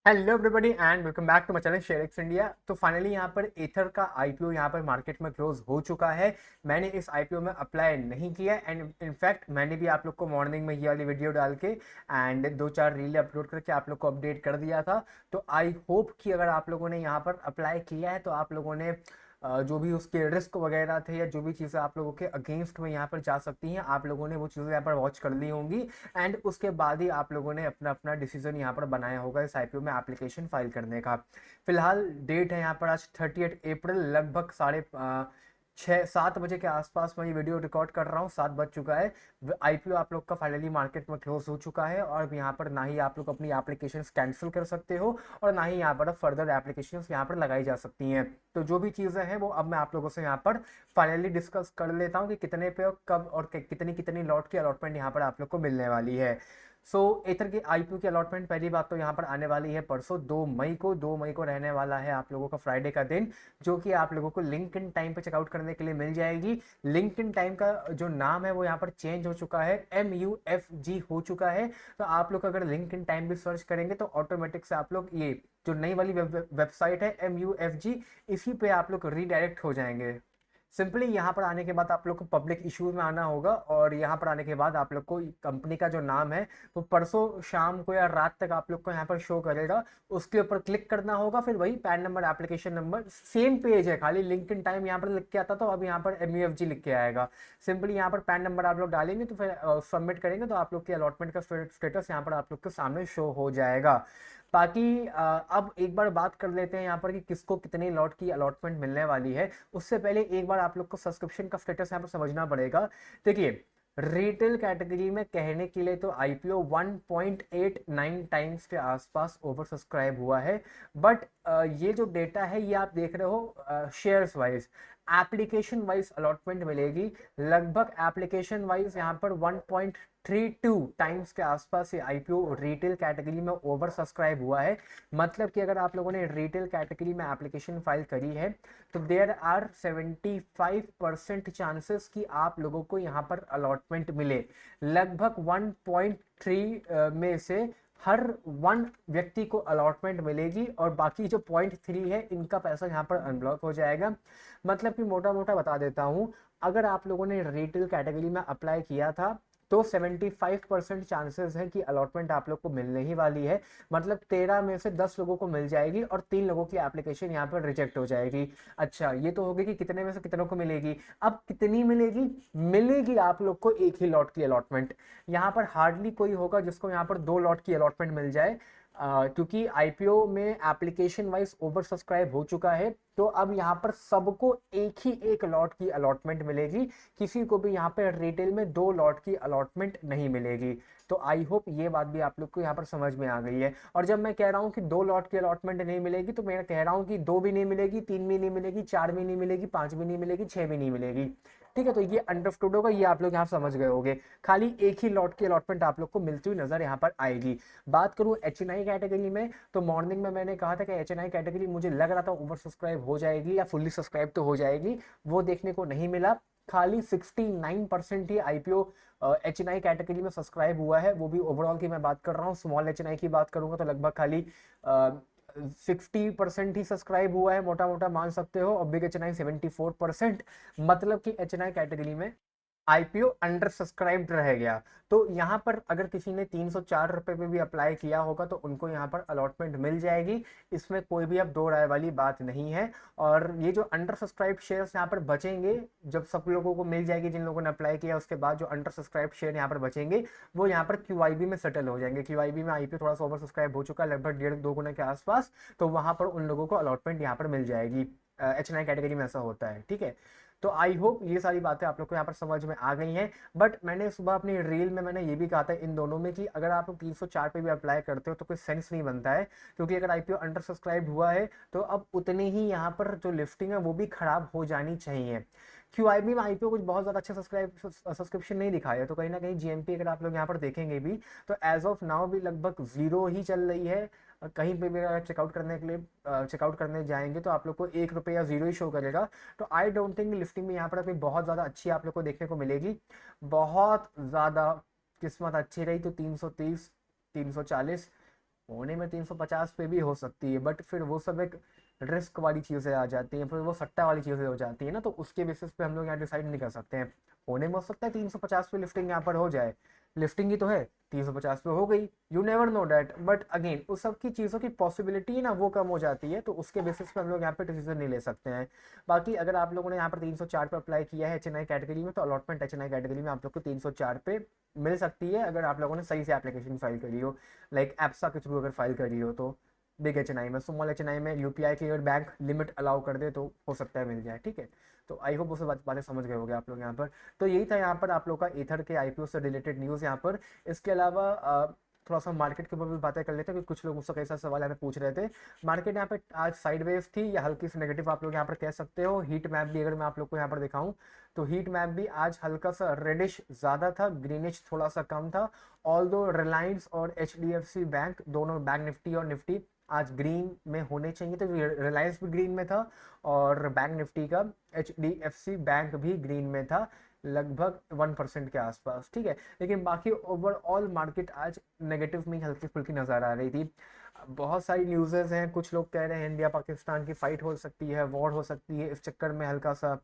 Hello everybody and welcome back to my channel ShareX India. तो finally यहाँ पर एथर का आईपीओ यहाँ पर मार्केट में क्लोज हो चुका है। मैंने इस आईपीओ में अप्लाई नहीं किया एंड इनफैक्ट मैंने भी आप लोग को मॉर्निंग में ये वाली वीडियो डाल के एंड दो चार रील अपलोड करके आप लोग को अपडेट कर दिया था। तो आई होप कि अगर आप लोगों ने यहाँ पर अप्लाई किया है तो आप लोगों ने जो भी उसके रिस्क वगैरह थे या जो भी चीज़ें आप लोगों के अगेंस्ट में यहाँ पर जा सकती हैं, आप लोगों ने वो चीज़ें यहाँ पर वॉच कर ली होंगी एंड उसके बाद ही आप लोगों ने अपना अपना डिसीजन यहाँ पर बनाया होगा इस आईपीओ में एप्लीकेशन फाइल करने का। फिलहाल डेट है यहाँ पर आज 30 अप्रैल, लगभग 6-7 बजे के आसपास मैं ये वीडियो रिकॉर्ड कर रहा हूँ। 7 बज चुका है। आईपीओ आप लोग का फाइनली मार्केट में क्लोज हो चुका है और यहाँ पर ना ही आप लोग अपनी एप्लीकेशन कैंसिल कर सकते हो और ना ही यहाँ पर फर्दर एप्लीकेशन यहाँ पर लगाई जा सकती हैं। तो जो भी चीज़ें हैं वो अब मैं आप लोगों से यहाँ पर फाइनली डिस्कस कर लेता हूँ कि कितने पे और कब और कितनी कितनी लॉट की अलॉटमेंट यहाँ पर आप लोग को मिलने वाली है। सो एथर की आईपीओ की अलॉटमेंट पहली बात तो यहाँ पर आने वाली है परसों 2 मई को। 2 मई को रहने वाला है आप लोगों का फ्राइडे का दिन, जो कि आप लोगों को लिंक इन टाइम पे चेकआउट करने के लिए मिल जाएगी। लिंक इन टाइम का जो नाम है वो यहाँ पर चेंज हो चुका है, MUFG हो चुका है। तो आप लोग अगर लिंक इन टाइम भी सर्च करेंगे तो ऑटोमेटिक से आप लोग ये जो नई वाली वेबसाइट है MUFG, इसी पे आप लोग रीडायरेक्ट हो जाएंगे। सिंपली यहाँ पर आने के बाद आप लोग को पब्लिक इश्यूज में आना होगा और यहाँ पर आने के बाद आप लोग को कंपनी का जो नाम है वो परसों शाम को या रात तक आप लोग को यहाँ पर शो करेगा। उसके ऊपर क्लिक करना होगा, फिर वही pan number, application number, same page है, खाली लिंक इन टाइम यहाँ पर लिख के आता था, तो अब यहाँ पर MUFG लिख के आएगा। सिंपली यहाँ पर पैन नंबर आप लोग डालेंगे तो फिर सबमिट करेंगे तो आप लोग की अलॉटमेंट का स्टेटस यहाँ पर आप लोग के सामने शो हो जाएगा। बाकी अब एक बार बात कर लेते हैं यहाँ पर कि किसको कितनी लॉट की अलॉटमेंट मिलने वाली है। उससे पहले एक बार आप लोग को सब्सक्रिप्शन का स्टेटस यहाँ पर समझना पड़ेगा। देखिए, रिटेल कैटेगरी में कहने के लिए तो आईपीओ 1.89 टाइम्स के आसपास ओवर सब्सक्राइब हुआ है, बट ये जो डेटा है ये आप देख रहे हो shares wise. Application wise allotment मिलेगी, लगभग एप्लीकेशन वाइज यहाँ पर 1.32 टाइम्स के आसपास ये आईपीओ रिटेल कैटेगरी में ओवर सब्सक्राइब हुआ है। मतलब कि अगर आप लोगों ने रिटेल कैटेगरी में एप्लीकेशन फाइल करी है तो देयर आर 75% चांसेस कि आप लोगों को यहाँ पर अलॉटमेंट मिले। लगभग 1.3 में से हर वन व्यक्ति को अलॉटमेंट मिलेगी और बाकी जो 0.3 है इनका पैसा यहाँ पर अनब्लॉक हो जाएगा। मतलब कि मोटा मोटा बता देता हूँ, अगर आप लोगों ने रिटेल कैटेगरी में अप्लाई किया था तो 75% चांसेस है कि अलॉटमेंट आप लोग को मिलने ही वाली है। मतलब 13 में से 10 लोगों को मिल जाएगी और 3 लोगों की एप्लीकेशन यहाँ पर रिजेक्ट हो जाएगी। अच्छा, ये तो होगी कि कितने में से कितनों को मिलेगी। अब कितनी मिलेगी? मिलेगी आप लोग को एक ही लॉट की अलॉटमेंट। यहाँ पर हार्डली कोई होगा जिसको यहाँ पर 2 लॉट की अलॉटमेंट मिल जाए, क्योंकि आईपीओ में एप्लीकेशन वाइज ओवर सब्सक्राइब हो चुका है। तो अब यहाँ पर सबको एक ही एक लॉट की अलॉटमेंट मिलेगी, किसी को भी यहाँ पर रिटेल में 2 लॉट की अलॉटमेंट नहीं मिलेगी। तो आई होप ये बात भी आप लोग को यहाँ पर समझ में आ गई है। और जब मैं कह रहा हूँ कि 2 लॉट की अलॉटमेंट नहीं मिलेगी तो मैं कह रहा हूँ कि 2 भी नहीं मिलेगी, 3 भी नहीं मिलेगी, 4 भी नहीं मिलेगी, 5 भी नहीं मिलेगी, 6 भी नहीं मिलेगी। ठीक है, तो ये अंडरस्टूड होगा, ये आप लोग यहाँ समझ गए होंगे। खाली एक ही लॉट की अलॉटमेंट आप लोग को मिलती हुई नजर यहाँ पर आएगी। बात करूँ HNI कैटेगरी में तो मॉर्निंग में मैंने कहा था कि HNI कैटेगरी मुझे लग रहा था ओवर सब्सक्राइब हो जाएगी या फुल्ली सब्सक्राइब तो हो जाएगी, वो देखने को नहीं मिला। खाली 69% ही आईपीओ HNI कैटेगरी में सब्सक्राइब हुआ है, वो भी ओवरऑल की मैं बात कर रहा हूँ। स्मॉल HNI की बात करूंगा तो लगभग खाली 60% ही सब्सक्राइब हुआ है, मोटा मोटा मान सकते हो, और बिग HNI 74%। मतलब कि HNI कैटेगरी में आईपीओ अंडर सब्सक्राइब्ड रह गया। तो यहाँ पर अगर किसी ने 304 रुपए पे भी अप्लाई किया होगा तो उनको यहाँ पर अलॉटमेंट मिल जाएगी, इसमें कोई भी अब दो राय वाली बात नहीं है। और ये जो अंडर सब्सक्राइब शेयर्स यहाँ पर बचेंगे, जब सब लोगों को मिल जाएगी जिन लोगों ने अप्लाई किया, उसके बाद जो अंडर सब्सक्राइब शेयर यहाँ पर बचेंगे वो यहाँ पर QIB में सेटल हो जाएंगे। QIB में आईपीओ थोड़ा सा ओवर सब्सक्राइब हो चुका है, लगभग 1.5-2 गुना के आसपास, तो वहां पर उन लोगों को अलॉटमेंट यहाँ पर मिल जाएगी। HNI कैटेगरी में ऐसा होता है, ठीक है। तो आई होप ये सारी बातें आप लोग को यहाँ पर समझ में आ गई हैं। बट मैंने सुबह अपनी रील में मैंने ये भी कहा था इन दोनों में कि अगर आप लोग 304 पे भी अप्लाई करते हो तो कोई सेंस नहीं बनता है, क्योंकि अगर आईपीओ अंडर सब्सक्राइब हुआ है तो अब उतनी ही यहाँ पर जो लिफ्टिंग है वो भी खराब हो जानी चाहिए। QIB में आईपीओ कुछ बहुत ज्यादा अच्छे सब्सक्रिप्शन नहीं दिखाया, तो कहीं ना कहीं GMP अगर आप लोग यहाँ पर देखेंगे भी तो एज ऑफ नाउ भी लगभग 0 ही चल रही है। कहीं पे भी अगर चेकआउट करने के लिए चेकआउट करने जाएंगे तो आप लोग को 1 रुपये या 0 ही शो करेगा। तो आई डोंट थिंक लिफ्टिंग में यहाँ पर कोई बहुत ज़्यादा अच्छी आप लोग को देखने को मिलेगी। बहुत ज़्यादा किस्मत अच्छी रही तो 330, 340, होने में 350 पे भी हो सकती है, बट फिर वो सब एक रिस्क वाली चीज़ें आ जाती हैं, फिर वो सट्टा वाली चीज़ें हो जाती है ना, तो उसके बेसिस पे हम लोग यहाँ डिसाइड नहीं कर सकते हैं। होने में हो सकता है 350 पे लिफ्टिंग यहाँ पर हो जाए, लिफ्टिंग ही तो है, 350 पे हो गई, you never know that, but again उस सब की चीज़ों की पॉसिबिलिटी है ना वो कम हो जाती है, तो उसके बेसिस पे हम लोग यहाँ पे डिसीजन नहीं ले सकते हैं। बाकी अगर आप लोगों ने यहाँ पर 304 पे अप्लाई किया है एचएनआई कैटेगरी में, तो अलॉटमेंट एचएनआई कैटेगरी में आप लोग को 304 पे मिल सकती है, अगर आप लोगों ने सही से एप्लीकेशन फाइल करी हो, लाइक एप्सा के थ्रू अगर फाइल करी हो तो। बिग एचएनआई में, स्मॉल एचएनआई में यूपीआई की अगर बैंक लिमिट अलाउ कर दे तो हो सकता है मिल जाए, ठीक है। तो आई होप उसे बातें समझ गए होंगे आप लोग यहाँ पर। तो यही था यहाँ पर आप लोग का ईथर के आईपीओ से रिलेटेड न्यूज़ यहाँ पर। इसके अलावा थोड़ा सा मार्केट के ऊपर भी बातें कर लेते हैं, क्योंकि कुछ लोग मुझसे कई सारे सवाल हमें पूछ रहे थे। मार्केट यहाँ पे आज साइडवेज थी या हल्की सी नेगेटिव आप लोग यहाँ पर कह सकते हो। हीट मैप भी अगर मैं आप लोग को यहाँ पर दिखाऊं, तो हीट मैप भी आज हल्का सा रेडिश ज़्यादा था, ग्रीनिश थोड़ा सा कम था। ऑल दो रिलायंस और एचडीएफसी बैंक, दोनों बैंक निफ्टी और निफ्टी आज ग्रीन में होने चाहिए, तो रिलायंस भी ग्रीन में था और बैंक निफ्टी का एचडीएफसी बैंक भी ग्रीन में था, लगभग 1% के आसपास, ठीक है। लेकिन बाकी ओवरऑल मार्केट आज नेगेटिव में हल्की फुल्की नजर आ रही थी। बहुत सारी न्यूज़ेस हैं, कुछ लोग कह रहे हैं इंडिया पाकिस्तान की फाइट हो सकती है, वॉर हो सकती है, इस चक्कर में हल्का सा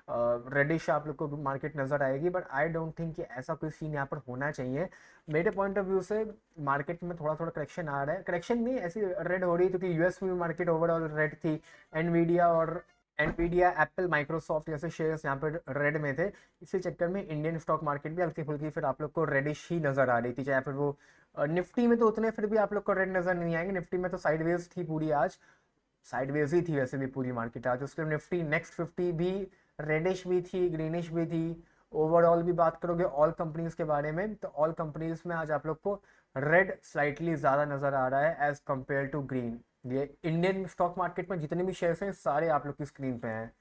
रेडिश आप लोग को मार्केट नजर आएगी, बट आई डोंट थिंक कि ऐसा कोई सीन यहाँ पर होना चाहिए। मेरे पॉइंट ऑफ व्यू से मार्केट में थोड़ा थोड़ा करेक्शन आ रहा है, करेक्शन नहीं ऐसी रेड हो रही है, क्योंकि यूएस में भी मार्केट ओवरऑल रेड थी। एनवीडिया एप्पल माइक्रोसॉफ्ट जैसे शेयर्स यहाँ पर रेड में थे, इसी चक्कर में इंडियन स्टॉक मार्केट भी हल्की फुल्की फिर आप लोग को रेडिश ही नजर आ रही थी। चाहे फिर वो निफ्टी में तो उतने फिर भी आप लोग को रेड नजर नहीं आएंगे, निफ्टी में तो साइडवेज थी पूरी आज, साइडवेज ही थी वैसे भी पूरी मार्केट आज। उसके निफ्टी नेक्स्ट 50 भी रेडिश भी थी, ग्रीनिश भी थी। ओवरऑल भी बात करोगे ऑल कंपनीज के बारे में, तो ऑल कंपनीज में आज आप लोग को रेड स्लाइटली ज्यादा नजर आ रहा है एज कंपेयर टू ग्रीन। ये इंडियन स्टॉक मार्केट में जितने भी शेयर्स हैं सारे आप लोग की स्क्रीन पे हैं,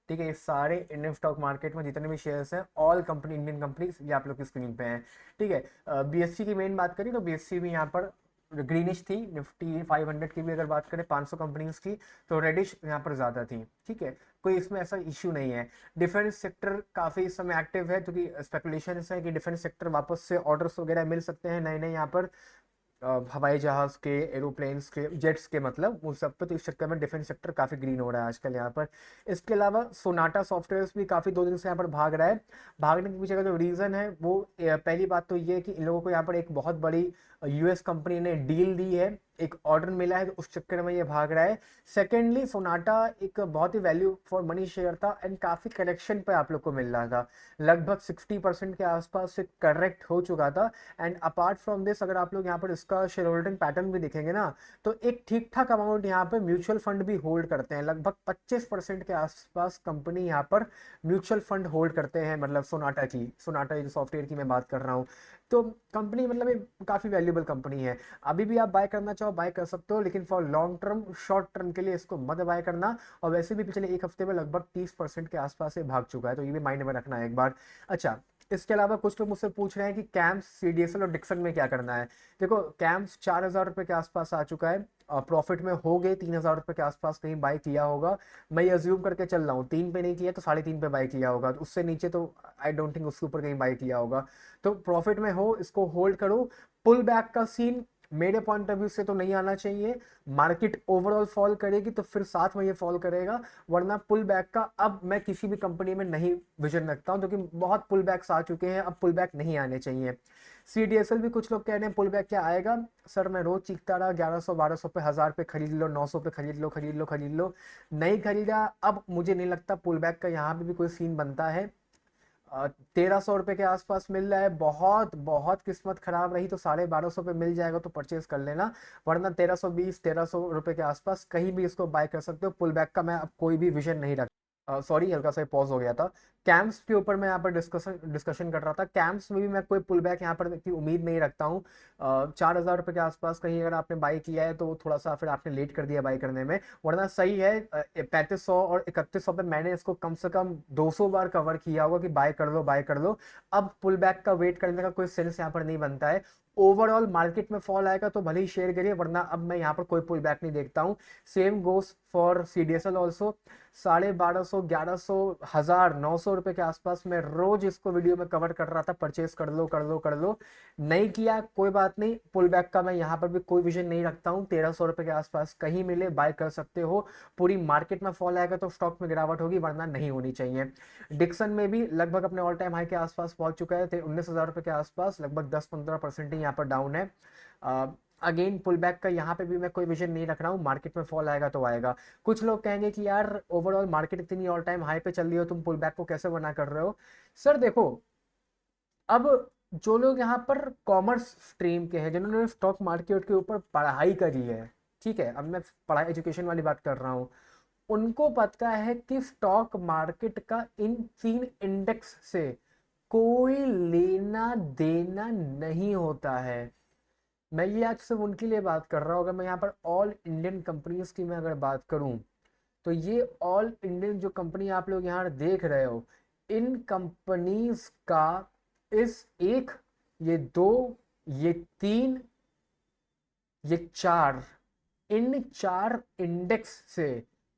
ठीक है। ये सारे इंडियन स्टॉक मार्केट में जितने भी शेयर्स हैं, ऑल कंपनी इंडियन कंपनीज, ये आप लोग की स्क्रीन पे हैं, ठीक है। बीएससी की मेन बात करें तो बीएससी भी यहाँ पर ग्रीनिश थी। निफ्टी 500 की भी अगर बात करें 500 कंपनीज की, तो रेडिश यहाँ पर ज़्यादा थी, ठीक है। कोई इसमें ऐसा इश्यू नहीं है। डिफेंस सेक्टर काफ़ी इस समय एक्टिव है, क्योंकि स्पेकुलेशन है कि डिफेंस सेक्टर वापस से ऑर्डर्स वगैरह मिल सकते हैं नए नए यहाँ पर, हवाई जहाज के, एरोप्लेन्स के, जेट्स के, मतलब उन सब पे। तो इस चक्कर में डिफेंस सेक्टर काफ़ी ग्रीन हो रहा है आजकल यहाँ पर। इसके अलावा सोनाटा सॉफ्टवेयर भी काफ़ी 2 दिन से यहाँ पर भाग रहा है। भागने के पीछे का जो रीज़न है वो पहली बात तो ये है कि इन लोगों को यहाँ पर एक बहुत बड़ी यूएस कंपनी ने डील दी है, एक ऑर्डर मिला है, तो उस चक्कर में ये भाग रहा है। सेकेंडली सोनाटा एक बहुत ही वैल्यू फॉर मनी शेयर था एंड काफ़ी करेक्शन पे आप लोग को मिल रहा था, लगभग 60% के आसपास से करेक्ट हो चुका था। एंड अपार्ट फ्रॉम दिस, अगर आप लोग यहाँ पर इसका शेयर होल्डिंग पैटर्न भी देखेंगे ना, तो एक ठीक ठाक अमाउंट यहाँ पर म्यूचुअल फंड भी होल्ड करते हैं, लगभग 25% के आसपास कंपनी यहाँ पर म्यूचुअल फंड होल्ड करते हैं, मतलब सोनाटा की, सोनाटा जो सॉफ्टवेयर की मैं बात कर रहा हूँ। तो कंपनी मतलब ये काफ़ी वैल्यूबल कंपनी है। अभी भी आप बाय करना चाहो बाय कर सकते हो, लेकिन for long term, short term के लिए इसको मत बाय करना। और वैसे भी पिछले एक हफ्ते में लगभग 30% के आसपास से भाग चुका है, तो ये भी माइंड में रखना है एक बार। अच्छा, इसके अलावा कुछ लोग मुझसे पूछ रहे हैं कि कैम्स, सीडीएसएल और डिक्सन में क्या करना है। देखो, कैम्स 4,000 रुपये के आसपास आ चुका है, प्रॉफिट में हो गए, 3,000 रुपये के आसपास कहीं बाय किया होगा, मैं अज्यूम करके चल रहा हूँ। 3 पे नहीं किया तो 3.5 पे बाय किया होगा, तो उससे नीचे तो आई डोंट थिंक उसके ऊपर कहीं बाय किया होगा। तो प्रॉफिट में हो, इसको होल्ड करो। पुल बैक का सीन मेरे पॉइंट ऑफ व्यू से तो नहीं आना चाहिए। मार्केट ओवरऑल फॉल करेगी तो फिर साथ में ये फॉल करेगा, वरना पुल बैक का अब मैं किसी भी कंपनी में नहीं विजन रखता हूं, क्योंकि बहुत पुल बैक्स आ चुके हैं, अब पुल बैक नहीं आने चाहिए। सीडीएसएल भी कुछ लोग कह रहे हैं पुल बैक क्या आएगा। सर मैं रोज चीखता रहा 1100 1200 पे, 1000 पे खरीद लो, 900 पे खरीद लो, खरीद लो, खरीद लो, नहीं खरीदा। अब मुझे नहीं लगता पुल बैक का यहाँ पे भी कोई सीन बनता है। 1,300 रुपये के आसपास मिल रहा है, बहुत बहुत किस्मत खराब रही तो 1250 पे मिल जाएगा, तो परचेज कर लेना, वरना 1320 1,300 रुपये के आसपास कहीं भी इसको बाय कर सकते हो। पुल बैक का मैं अब कोई भी विजन नहीं रखता। सॉरी, हल्का सा पॉज हो गया था। कैम्स के ऊपर मैं यहाँ पर डिस्कशन कर रहा था। कैम्स में भी मैं कोई पुल बैक यहाँ पर की उम्मीद नहीं रखता हूँ। 4,000 रुपये के आसपास कहीं अगर आपने बाई किया है तो थोड़ा सा फिर आपने लेट कर दिया बाई करने में, वरना सही है। 3,500 और 3,100 पे मैंने इसको कम से कम 200 बार कवर किया होगा कि बाय कर लो, बाय कर लो। अब पुल बैक का वेट करने का कोई सेंस यहाँ पर नहीं बनता है। ओवरऑल मार्केट में फॉल आएगा तो भले ही शेयर करिए, वरना अब मैं यहाँ पर कोई पुल बैक नहीं देखता हूँ। Same goes for CDSL also. 1250, 1100, 1000, 900 रुपए के आसपास मैं रोज इसको वीडियो में कवर कर रहा था, परचेस कर लो कर लो कर लो। नहीं किया कोई बात नहीं, पुल बैक का मैं यहाँ पर भी कोई विजन नहीं रखता हूँ। 1300 रुपए के आसपास कहीं मिले बाय कर सकते हो। पूरी मार्केट में फॉल आएगा तो स्टॉक में गिरावट होगी, वरना नहीं होनी चाहिए। डिक्सन में भी लगभग अपने ऑल टाइम हाई के आसपास पहुंच चुका है, 19,000 रुपए के आसपास, लगभग 10-15% ही यहाँ पर डाउन है। अगेन पुल बैक का यहाँ पे भी मैं कोई विजन नहीं रख रहा हूँ, मार्केट में फॉल आएगा तो आएगा। कुछ लोग कहेंगे कि यार ओवरऑल मार्केट इतनी ऑल टाइम हाई पे चल रही हो, तुम पुल बैक को कैसे मना कर रहे हो? सर देखो, अब जो लोग यहाँ पर कॉमर्स स्ट्रीम के हैं, जिन्होंने स्टॉक मार्केट के ऊपर पढ़ाई करी है, ठीक है, अब मैं पढ़ाई एजुकेशन वाली बात कर रहा हूँ, उनको पता है कि स्टॉक मार्केट का इन 3 इंडेक्स से कोई लेना देना नहीं होता है। मैं ये आज सिर्फ उनके लिए बात कर रहा हूँ। अगर मैं यहाँ पर ऑल इंडियन कंपनीज की मैं अगर बात करूँ, तो ये ऑल इंडियन जो कंपनी आप लोग यहाँ देख रहे हो, इन कंपनीज का इस एक, ये दो, ये तीन, ये चार, इन 4 इंडेक्स से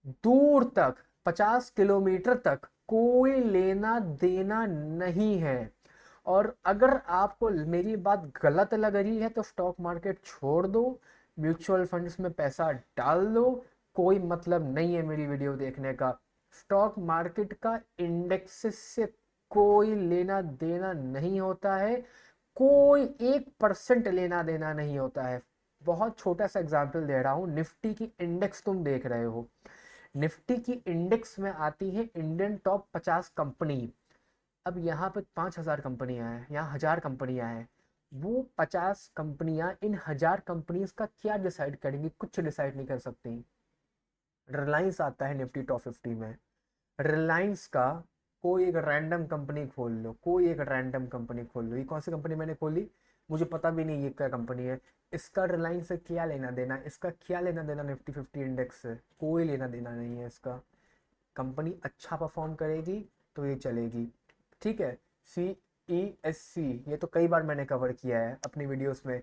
दूर तक 50 किलोमीटर तक कोई लेना देना नहीं है। और अगर आपको मेरी बात गलत लग रही है तो स्टॉक मार्केट छोड़ दो, म्यूचुअल फंड्स में पैसा डाल दो, कोई मतलब नहीं है मेरी वीडियो देखने का। स्टॉक मार्केट का इंडेक्सेस से कोई लेना देना नहीं होता है, कोई 1% लेना देना नहीं होता है। बहुत छोटा सा एग्जांपल दे रहा हूँ, निफ्टी की इंडेक्स तुम देख रहे हो, निफ्टी की इंडेक्स में आती है इंडियन टॉप 50 कंपनी। अब यहाँ पे 5,000 कंपनियां हैं, यहाँ 1,000 कंपनियां हैं। वो 50 कंपनियां इन 1,000 कंपनीज का क्या डिसाइड करेंगी? कुछ डिसाइड नहीं कर सकती। रिलायंस आता है निफ्टी टॉप 50 में, रिलायंस का कोई एक रैंडम कंपनी खोल लो, कोई एक रैंडम कंपनी खोल लो। ये कौन सी कंपनी मैंने खोली, मुझे पता भी नहीं ये क्या कंपनी है। इसका रिलायंस से क्या लेना देना, इसका क्या लेना देना निफ्टी 50 इंडेक्स से? कोई लेना देना नहीं है इसका। कंपनी अच्छा परफॉर्म करेगी तो ये चलेगी, ठीक है। CESC, ये तो कई बार मैंने कवर किया है अपनी वीडियोस में।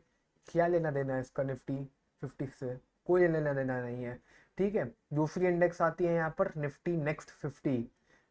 क्या लेना देना है इसका निफ्टी 50 से? कोई लेना देना नहीं है, ठीक है। दूसरी इंडेक्स आती है यहाँ पर निफ्टी नेक्स्ट 50।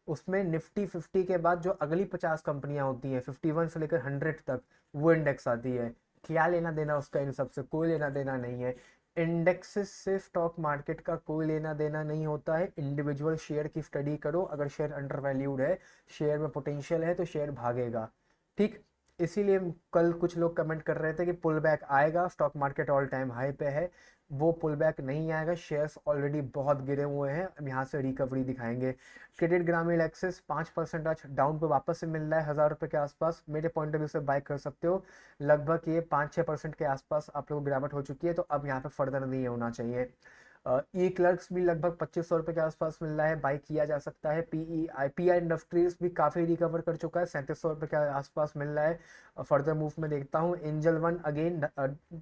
उसमें निफ्टी 50 के बाद जो अगली 50 कंपनियां होती हैं 51 से लेकर 100 तक, वो इंडेक्स आती है। क्या लेना देना उसका इन सबसे? कोई लेना देना नहीं है। इंडेक्सेस से स्टॉक मार्केट का कोई लेना देना नहीं होता है। इंडिविजुअल शेयर की स्टडी करो, अगर शेयर अंडर वैल्यूड है, शेयर में पोटेंशियल है, तो शेयर भागेगा, ठीक। इसीलिए कल कुछ लोग कमेंट कर रहे थे कि पुल बैक आएगा, stock market all time high पे है। वो पुल बैक नहीं आएगा, शेयर्स ऑलरेडी बहुत गिरे हुए हैं, अब यहाँ से रिकवरी दिखाएंगे। क्रेडिट ग्रामीण एक्सेस 5% आज डाउन पे वापस से मिल रहा है 1,000 रुपये के आसपास, मेरे पॉइंट ऑफ व्यू से बाय कर सकते हो। लगभग ये 5-6% के आसपास आप लोग गिरावट हो चुकी है, तो अब यहाँ पे फर्दर नहीं होना चाहिए। ई क्लर्क्स भी लगभग 2500 रुपये के आसपास मिल रहा है, बाई किया जा सकता है। PI इंडस्ट्रीज भी काफ़ी रिकवर कर चुका है, 3700 रुपये के आसपास मिल रहा है। फर्दर मूव में देखता हूँ, एंजल वन अगेन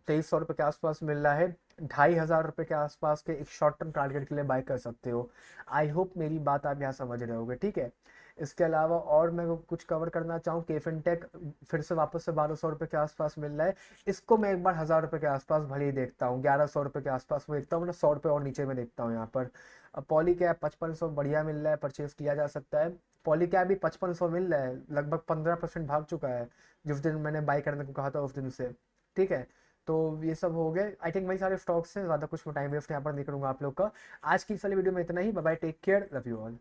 2300 रुपये के आसपास मिल रहा है। 2,500 रुपये के आसपास के एक शॉर्ट टर्म टारगेट के लिए बाय कर सकते हो। आई होप मेरी बात आप यहाँ समझ रहे होगे, ठीक है। इसके अलावा और मैं कुछ कवर करना चाहूँ, केफिनटेक फिर से वापस से 1,200 रुपये के आसपास मिल रहा है। इसको मैं एक बार 1,000 रुपये के आसपास भले ही देखता हूँ, 1,100 रुपये के आसपास मैं देखता हूँ, मतलब 100 रुपये और नीचे में देखता हूँ यहाँ पर। अब पॉली कैप 5500 बढ़िया मिल रहा है, परचेज किया जा सकता है। पॉली कैप भी 5500 मिल रहा है, लगभग 15% भाग चुका है जिस दिन मैंने बाई करने को कहा था उस दिन से, ठीक है। तो ये सब हो गए, आई थिंक वही सारे स्टॉक्स हैं, ज़्यादा कुछ मैं टाइम वेस्ट यहाँ पर नहीं करूँगा आप लोग का। आज की इस वाली वीडियो में इतना ही, bye bye, take care, love you all.